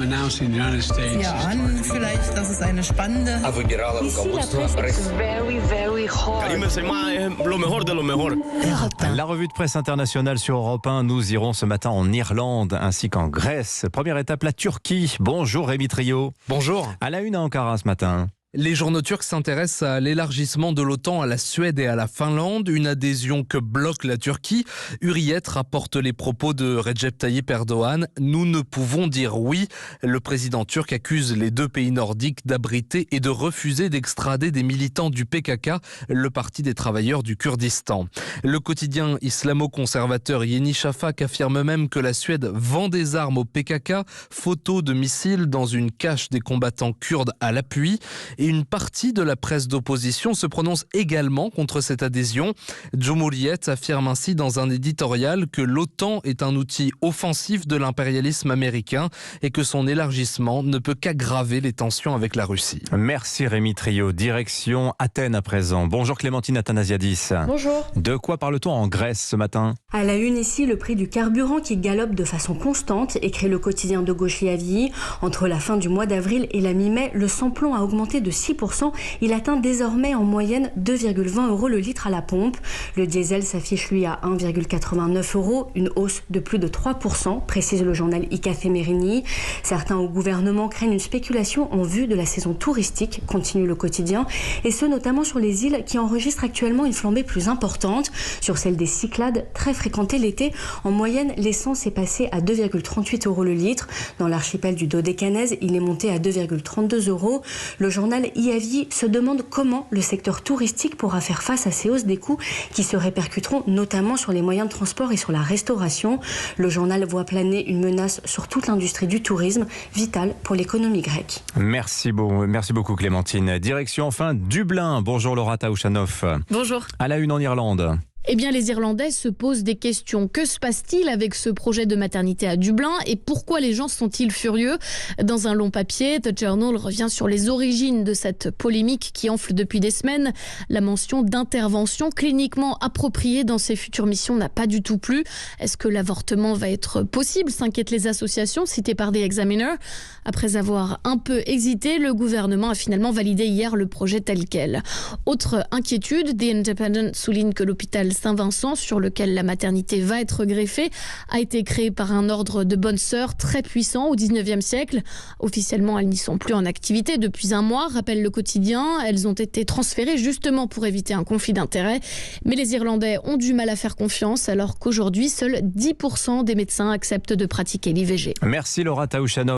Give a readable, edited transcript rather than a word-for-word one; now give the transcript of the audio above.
an, vielleicht, dass es eine spannende... La revue de presse internationale sur Europe 1, nous irons ce matin en Irlande ainsi qu'en Grèce. Première étape, la Turquie. Bonjour Rémi Trio. Bonjour. À la une à Ankara ce matin. Les journaux turcs s'intéressent à l'élargissement de l'OTAN à la Suède et à la Finlande, une adhésion que bloque la Turquie. Hürriyet rapporte les propos de Recep Tayyip Erdogan. Nous ne pouvons dire oui. Le président turc accuse les deux pays nordiques d'abriter et de refuser d'extrader des militants du PKK, le parti des travailleurs du Kurdistan. Le quotidien islamo-conservateur Yeni Shafak affirme même que la Suède vend des armes au PKK, photos de missiles dans une cache des combattants kurdes à l'appui. Et une partie de la presse d'opposition se prononce également contre cette adhésion. Cumhuriyet affirme ainsi dans un éditorial que l'OTAN est un outil offensif de l'impérialisme américain et que son élargissement ne peut qu'aggraver les tensions avec la Russie. Merci Rémi Trio. Direction Athènes à présent. Bonjour Clémentine Athanasiadis. Bonjour. De quoi parle-t-on en Grèce ce matin ? À la une ici, le prix du carburant qui galope de façon constante, écrit le quotidien de gauche Avii. Entre la fin du mois d'avril et la mi-mai, le samplon a augmenté de 6%. Il atteint désormais en moyenne 2,20 € le litre à la pompe. Le diesel s'affiche lui à 1,89 €, une hausse de plus de 3%, précise le journal Ikathemerini. Certains au gouvernement craignent une spéculation en vue de la saison touristique, continue le quotidien, et ce notamment sur les îles qui enregistrent actuellement une flambée plus importante. Sur celle des Cyclades, très fréquentée l'été, en moyenne l'essence est passée à 2,38 € le litre. Dans l'archipel du Dodécanèse, il est monté à 2,32 €. Le journal Iavi se demande comment le secteur touristique pourra faire face à ces hausses des coûts qui se répercuteront notamment sur les moyens de transport et sur la restauration. Le journal voit planer une menace sur toute l'industrie du tourisme, vitale pour l'économie grecque. Merci beaucoup Clémentine. Direction enfin Dublin. Bonjour Laura Taouchanoff. Bonjour. À la une en Irlande. Eh bien, les Irlandais se posent des questions. Que se passe-t-il avec ce projet de maternité à Dublin et pourquoi les gens sont-ils furieux ? Dans un long papier, The Journal revient sur les origines de cette polémique qui enfle depuis des semaines. La mention d'intervention cliniquement appropriée dans ces futures missions n'a pas du tout plu. Est-ce que l'avortement va être possible ? S'inquiètent les associations citées par The Examiner. Après avoir un peu hésité, le gouvernement a finalement validé hier le projet tel quel. Autre inquiétude, The Independent souligne que l'hôpital Saint-Vincent, sur lequel la maternité va être greffée, a été créé par un ordre de bonnes sœurs très puissant au 19e siècle. Officiellement, elles n'y sont plus en activité depuis un mois, rappelle le quotidien. Elles ont été transférées justement pour éviter un conflit d'intérêts. Mais les Irlandais ont du mal à faire confiance alors qu'aujourd'hui, seuls 10% des médecins acceptent de pratiquer l'IVG. Merci Laura Taouchanoff.